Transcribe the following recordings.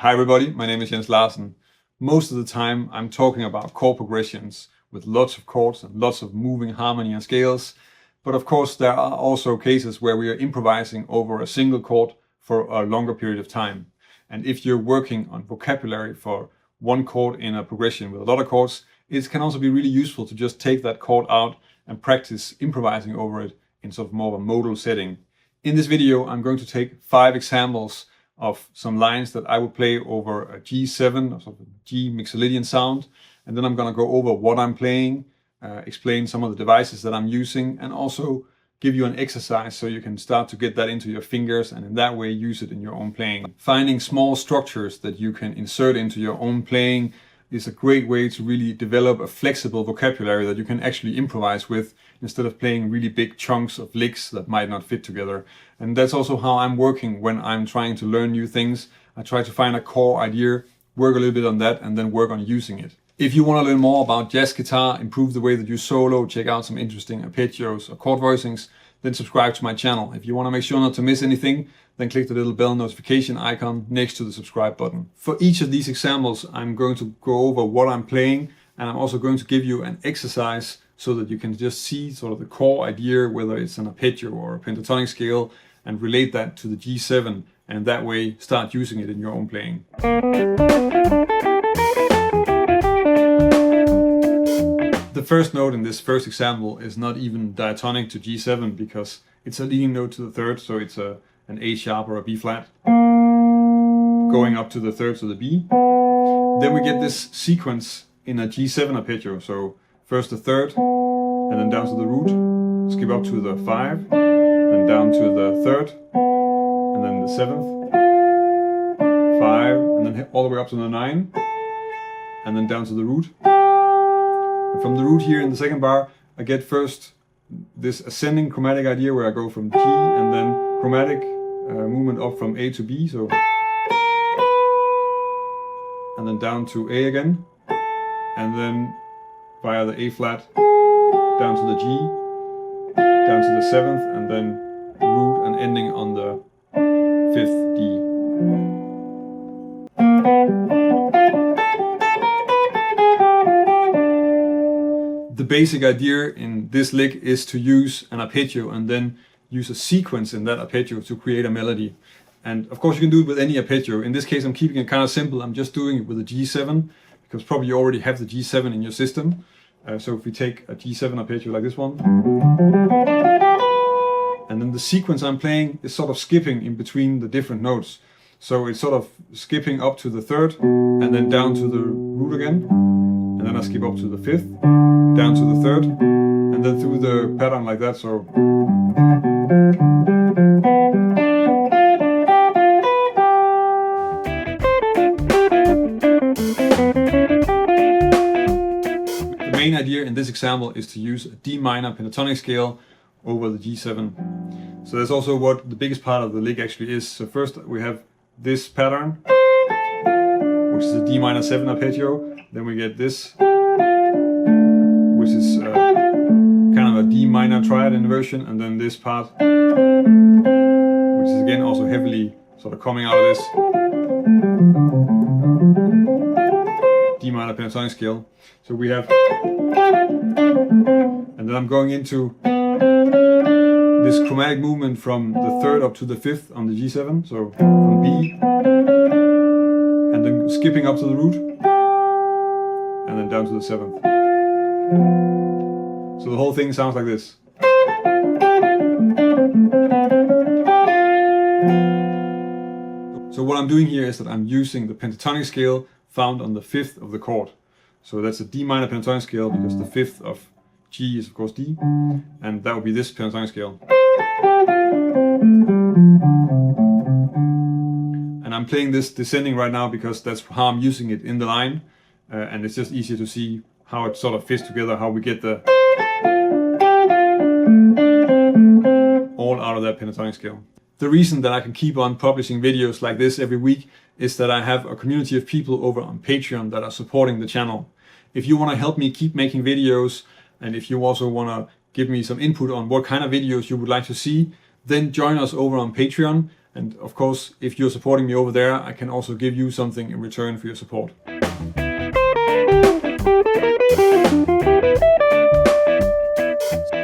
Hi everybody, my name is Jens Larsen. Most of the time I'm talking about chord progressions with lots of chords and lots of moving harmony and scales. But of course there are also cases where we are improvising over a single chord for a longer period of time. And if you're working on vocabulary for one chord in a progression with a lot of chords, it can also be really useful to just take that chord out and practice improvising over it in sort of more of a modal setting. In this video I'm going to take 5 examples of some lines that I would play over a G7 or sort of G Mixolydian sound, and then I'm going to go over what I'm playing, explain some of the devices that I'm using, and also give you an exercise so you can start to get that into your fingers and in that way use it in your own playing. Finding small structures that you can insert into your own playing is a great way to really develop a flexible vocabulary that you can actually improvise with instead of playing really big chunks of licks that might not fit together. And that's also how I'm working when I'm trying to learn new things. I try to find a core idea, work a little bit on that, and then work on using it. If you want to learn more about jazz guitar, improve the way that you solo, check out some interesting arpeggios or chord voicings, then subscribe to my channel. If you want to make sure not to miss anything, then click the little bell notification icon next to the subscribe button. For each of these examples, I'm going to go over what I'm playing, and I'm also going to give you an exercise so that you can just see sort of the core idea, whether it's an arpeggio or a pentatonic scale, and relate that to the G7, and that way start using it in your own playing. The first note in this first example is not even diatonic to G7 because it's a leading note to the third, so it's an A sharp or a B flat going up to the third, so the B. Then we get this sequence in a G7 arpeggio, so first the third, and then down to the root, skip up to the 5, then down to the third, and then the 7th, 5, and then all the way up to the 9, and then down to the root. And from the root here in the second bar, I get first this ascending chromatic idea where I go from G and then chromatic movement up from A to B, so, and then down to A again, and then via the A flat down to the G, down to the 7th, and then root and ending on the 5th D. The basic idea in this lick is to use an arpeggio and then use a sequence in that arpeggio to create a melody. And of course you can do it with any arpeggio. In this case I'm keeping it kind of simple. I'm just doing it with a G7 because probably you already have the G7 in your system. So if we take a G7 arpeggio like this one, and then the sequence I'm playing is sort of skipping in between the different notes. So it's sort of skipping up to the third and then down to the root again, and then I skip up to the 5th, down to the 3rd, and then through the pattern like that. So the main idea in this example is to use a D minor pentatonic scale over the G7. So that's also what the biggest part of the lick actually is. So first we have this pattern, which is a D minor 7 arpeggio. Then we get this, which is kind of a D minor triad inversion, and then this part, which is again also heavily sort of coming out of this D minor pentatonic scale. So we have, and then I'm going into this chromatic movement from the 3rd up to the 5th on the G7, so from B, and then skipping up to the root, and then down to the 7th. So the whole thing sounds like this. So what I'm doing here is that I'm using the pentatonic scale found on the 5th of the chord. So that's a D minor pentatonic scale because the 5th of G is of course D, and that would be this pentatonic scale. And I'm playing this descending right now because that's how I'm using it in the line, and it's just easier to see how it sort of fits together, how we get the all out of that pentatonic scale. The reason that I can keep on publishing videos like this every week is that I have a community of people over on Patreon that are supporting the channel. If you want to help me keep making videos, and if you also want to give me some input on what kind of videos you would like to see, then join us over on Patreon. And of course, if you're supporting me over there, I can also give you something in return for your support.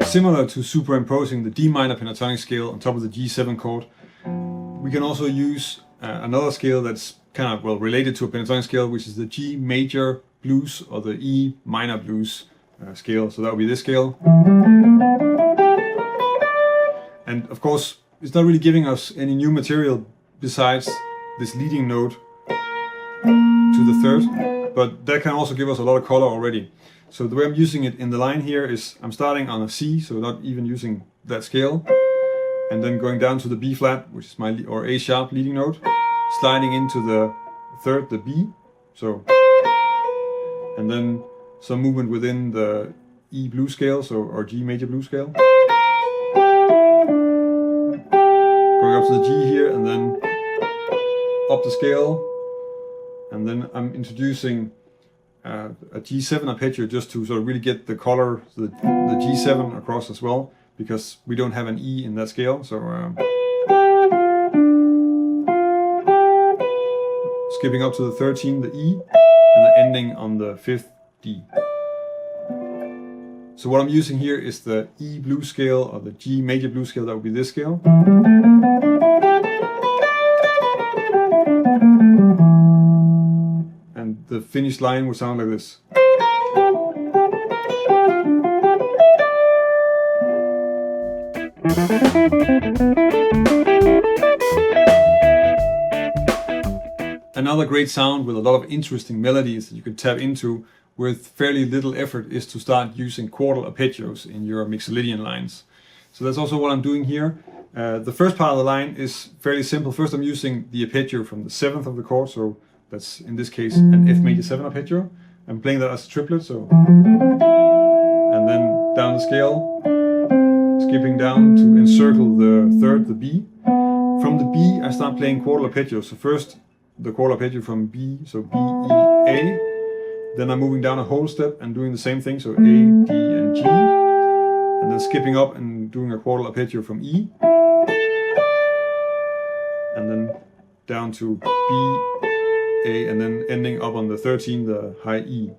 Similar to superimposing the D minor pentatonic scale on top of the G7 chord, we can also use another scale that's kind of, well, related to a pentatonic scale, which is the G major blues or the E minor blues scale. So that would be this scale. And of course, it's not really giving us any new material besides this leading note to the third, but that can also give us a lot of color already. So the way I'm using it in the line here is I'm starting on a C, so not even using that scale, and then going down to the B flat, which is my, or A sharp leading note, sliding into the third, the B, so, and then some movement within the E blues scale, so, or G major blues scale. Going up to the G here, and then up the scale, and then I'm introducing a G7 arpeggio just to sort of really get the color, the G7 across as well, because we don't have an E in that scale. So skipping up to the 13, the E, and then ending on the 5th D. So what I'm using here is the E blues scale or the G major blues scale, that would be this scale. And the finished line would sound like this. Another great sound with a lot of interesting melodies that you can tap into with fairly little effort is to start using chordal arpeggios in your Mixolydian lines. So that's also what I'm doing here. The first part of the line is fairly simple. First I'm using the arpeggio from the 7th of the chord, so that's in this case an F major 7 arpeggio. I'm playing that as a triplet, so, and then down the scale, skipping down to encircle the third, the B. From the B I start playing chordal arpeggios. So first the chord arpeggio from B, so B, E, A. Then I'm moving down a whole step and doing the same thing, so A, D, and G. And then skipping up and doing a chordal arpeggio from E. And then down to B, A, and then ending up on the 13, the high E.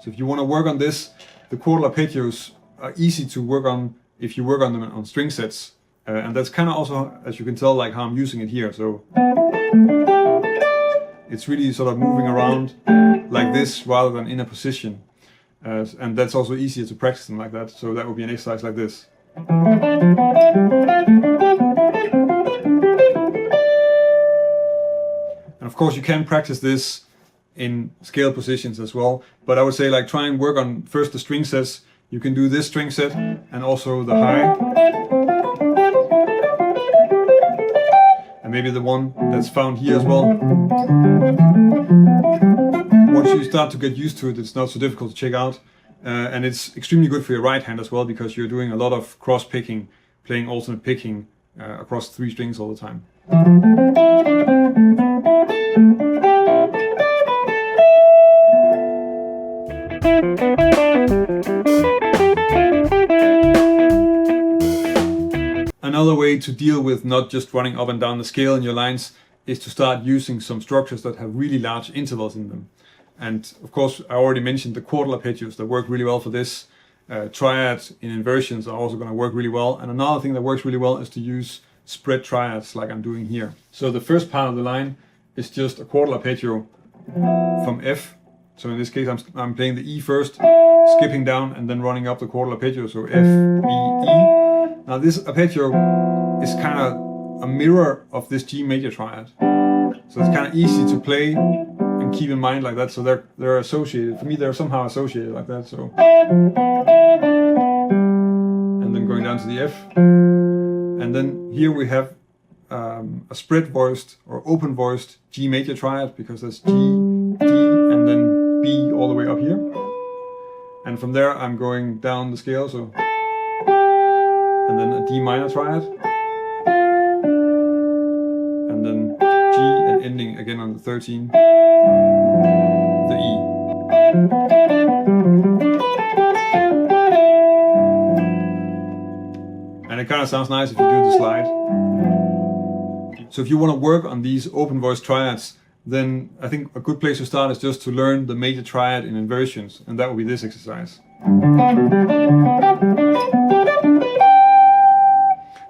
So if you want to work on this, the chordal arpeggios are easy to work on if you work on them on string sets. And that's kind of also, as you can tell, like how I'm using it here. So it's really sort of moving around like this rather than in a position. And that's also easier to practice them like that. So that would be an exercise like this. And of course you can practice this in scale positions as well. But I would say, like, try and work on first the string sets. You can do this string set and also the high. And maybe the one that's found here as well. Once you start to get used to it, it's not so difficult to check out. And it's extremely good for your right hand as well, because you're doing a lot of cross picking, playing alternate picking across 3 strings all the time. Another way to deal with not just running up and down the scale in your lines is to start using some structures that have really large intervals in them. And of course, I already mentioned the chordal arpeggios that work really well for this. Triads in inversions are also going to work really well. And another thing that works really well is to use spread triads like I'm doing here. So the first part of the line is just a chordal arpeggio from F. So in this case, I'm playing the E first, skipping down and then running up the chordal arpeggio. So F, B, E. Now this arpeggio is kind of a mirror of this G major triad. So it's kind of easy to play and keep in mind like that. So they're associated. For me, they're somehow associated like that. So, and then going down to the F. And then here we have a spread voiced or open voiced G major triad, because that's G, D, and then B all the way up here. And from there I'm going down the scale, so, and then a D minor triad, and then G, and ending again on the 13, the E. And it kind of sounds nice if you do the slide. So if you want to work on these open voice triads, then I think a good place to start is just to learn the major triad in inversions, and that will be this exercise.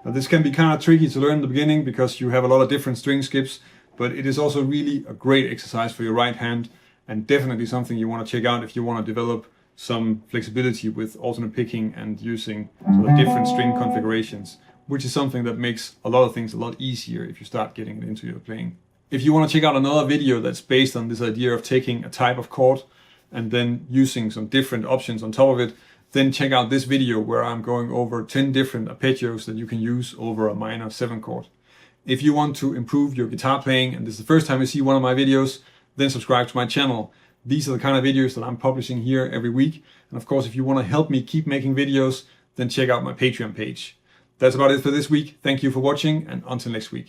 Now this can be kind of tricky to learn in the beginning because you have a lot of different string skips, but it is also really a great exercise for your right hand, and definitely something you want to check out if you want to develop some flexibility with alternate picking and using sort of different string configurations, which is something that makes a lot of things a lot easier if you start getting into your playing. If you want to check out another video that's based on this idea of taking a type of chord and then using some different options on top of it, then check out this video where I'm going over 10 different arpeggios that you can use over a minor 7 chord. If you want to improve your guitar playing and this is the first time you see one of my videos, then subscribe to my channel. These are the kind of videos that I'm publishing here every week. And of course, if you want to help me keep making videos, then check out my Patreon page. That's about it for this week. Thank you for watching, and until next week.